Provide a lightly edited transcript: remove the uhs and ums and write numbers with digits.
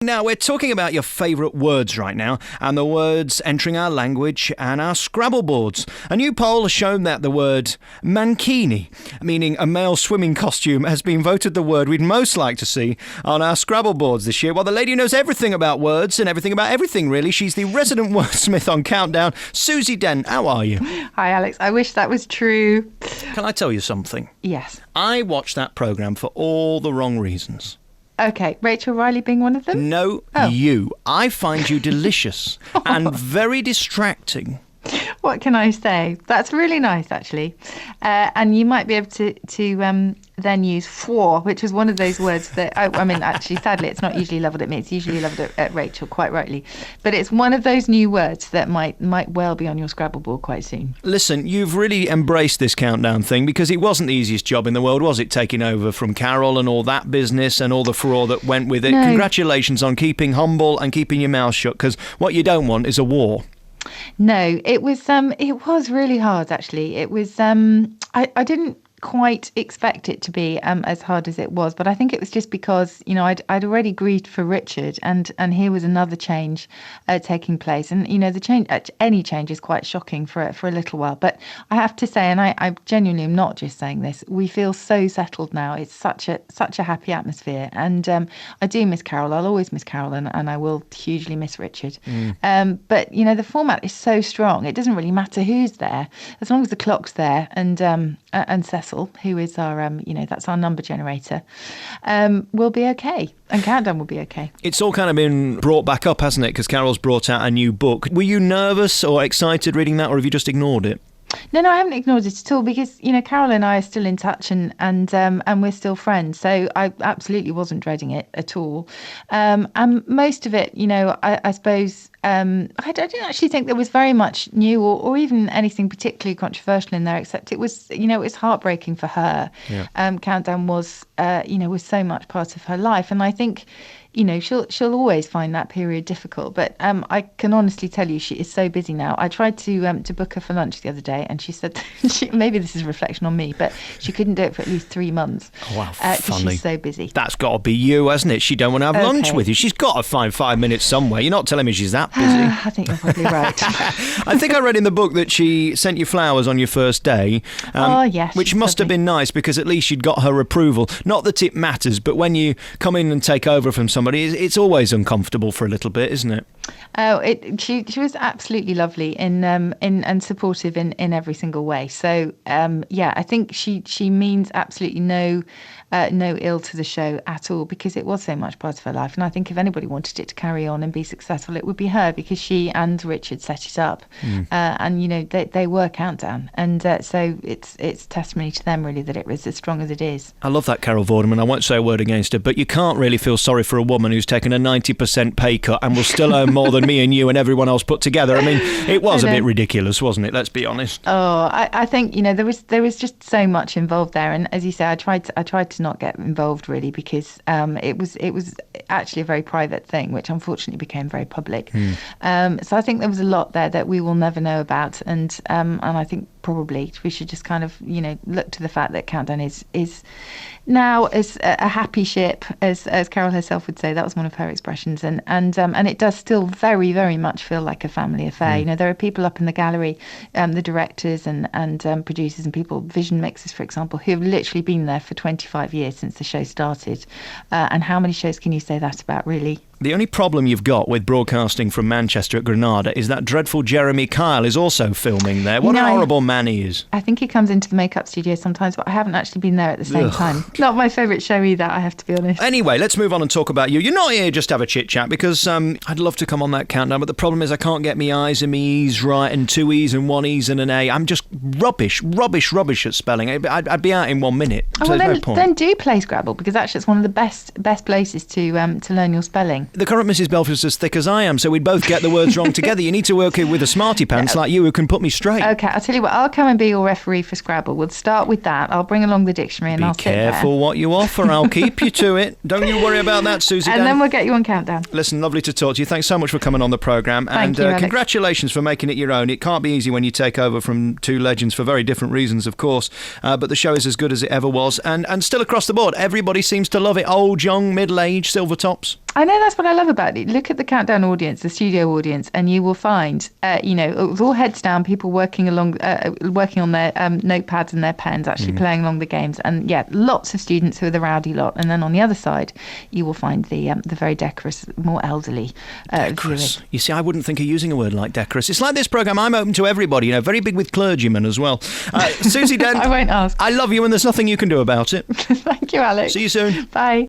Now, we're talking about your favourite words right now, and the words entering our language and our Scrabble boards. A new poll has shown that the word mankini, meaning a male swimming costume, has been voted the word we'd most like to see on our Scrabble boards this year. Well, the lady who knows everything about words and everything about everything, really. She's the resident wordsmith on Countdown, Susie Dent. How are you? Hi, Alex. I wish that was true. Can I tell you something? Yes. I watched that programme for all the wrong reasons. Okay, Rachel Riley being one of them? No, you. I find you delicious and very distracting. What can I say? That's really nice, actually. And you might be able to then use for, which was one of those words that, I mean, actually, sadly, it's not usually levelled at me. It's usually levelled at Rachel, quite rightly. But it's one of those new words that might well be on your Scrabble board quite soon. Listen, you've really embraced this countdown thing because it wasn't the easiest job in the world, was it? Taking over from Carol and all that business and all the furore that went with it. No. Congratulations on keeping humble and keeping your mouth shut, because what you don't want is a war. No, it was really hard, actually. It was I didn't quite expect it to be as hard as it was, but I think it was just because, you know, I'd already grieved for Richard, and here was another change taking place, and you know, the change, any change is quite shocking for a little while. But I have to say, and I genuinely am not just saying this, we feel so settled now. It's such a happy atmosphere, and I do miss Carol. I'll always miss Carol, and I will hugely miss Richard. But you know, the format is so strong. It doesn't really matter who's there as long as the clock's there, and Cecil, who is our, that's our number generator, will be okay. And Countdown will be okay. It's all kind of been brought back up, hasn't it? Because Carol's brought out a new book. Were you nervous or excited reading that, or have you just ignored it? No, I haven't ignored it at all, because, you know, Carol and I are still in touch, and we're still friends. So I absolutely wasn't dreading it at all. And most of it, you know, I suppose, I don't actually think there was very much new or even anything particularly controversial in there, except it was, you know, it was heartbreaking for her. Yeah. Countdown was so much part of her life. And I think, you know, she'll always find that period difficult. But I can honestly tell you, she is so busy now. I tried to book her for lunch the other day, and she said, maybe this is a reflection on me, but she couldn't do it for at least 3 months. Oh, wow, funny. She's so busy. That's got to be you, hasn't it? She don't want to have lunch with you. She's got to find 5 minutes somewhere. You're not telling me she's that busy. I think you're probably right. I think I read in the book that she sent you flowers on your first day. Yes. Which must have been nice, because at least you'd got her approval. Not that it matters, but when you come in and take over from somebody, it's always uncomfortable for a little bit, isn't it? Oh, she was absolutely lovely and supportive in every single way. So I think she means absolutely no ill to the show at all, because it was so much part of her life. And I think if anybody wanted it to carry on and be successful, it would be her, because she and Richard set it up. And you know, they were Countdown, and so it's testimony to them, really, that it was as strong as it is. I love that Carol Vorderman. I won't say a word against her, but you can't really feel sorry for a woman who's taken a 90% pay cut and will still earn more than me and you and everyone else put together. I mean, it was a bit ridiculous, wasn't it? Let's be honest. Oh, I think, you know, there was just so much involved there, and as you say, I tried to not get involved, really, because it was actually a very private thing, which unfortunately became very public. So I think there was a lot there that we will never know about, and I think probably we should just kind of, you know, look to the fact that Countdown is now as a happy ship, as Carol herself would say. That was one of her expressions, and it does still very, very much feel like a family affair. You know, there are people up in the gallery, the directors and producers and people, vision mixers, for example, who have literally been there for 25 years since the show started. And how many shows can you say that about, really? The only problem you've got with broadcasting from Manchester at Granada is that dreadful Jeremy Kyle is also filming there. What a horrible man he is. I think he comes into the makeup studio sometimes, but I haven't actually been there at the same time. Not my favourite show either, I have to be honest. Anyway, let's move on and talk about you. You're not here just to have a chit-chat, because I'd love to come on that Countdown, but the problem is I can't get me I's and me E's right, and 2 E's and 1 E's and an A. I'm just rubbish at spelling. I'd be out in 1 minute. Oh, well, then do play Scrabble, because actually it's one of the best places to learn your spelling. The current Mrs. Belfast's as thick as I am, so we'd both get the words wrong together. You need to work with a smarty pants like you who can put me straight. Okay, I'll tell you what, I'll come and be your referee for Scrabble. We'll start with that. I'll bring along the dictionary and I'll sit there. Be careful what you offer. I'll keep you to it. Don't you worry about that, Susie. And then we'll get you on Countdown. Listen, lovely to talk to you. Thanks so much for coming on the programme. Thank you, Alex. Congratulations for making it your own. It can't be easy when you take over from two legends for very different reasons, of course. But the show is as good as it ever was. And still across the board, everybody seems to love it. Old, young, middle-aged, silver tops. I know, that's what I love about it. Look at the countdown audience, the studio audience, and you will find, it was all heads down, people working on their notepads and their pens, actually playing along the games, and lots of students who are the rowdy lot. And then on the other side, you will find the very decorous, more elderly Decorous. viewers. You see, I wouldn't think of using a word like decorous. It's like this programme, I'm open to everybody, very big with clergymen as well. Susie Dent, I won't ask. I love you and there's nothing you can do about it. Thank you, Alex. See you soon. Bye.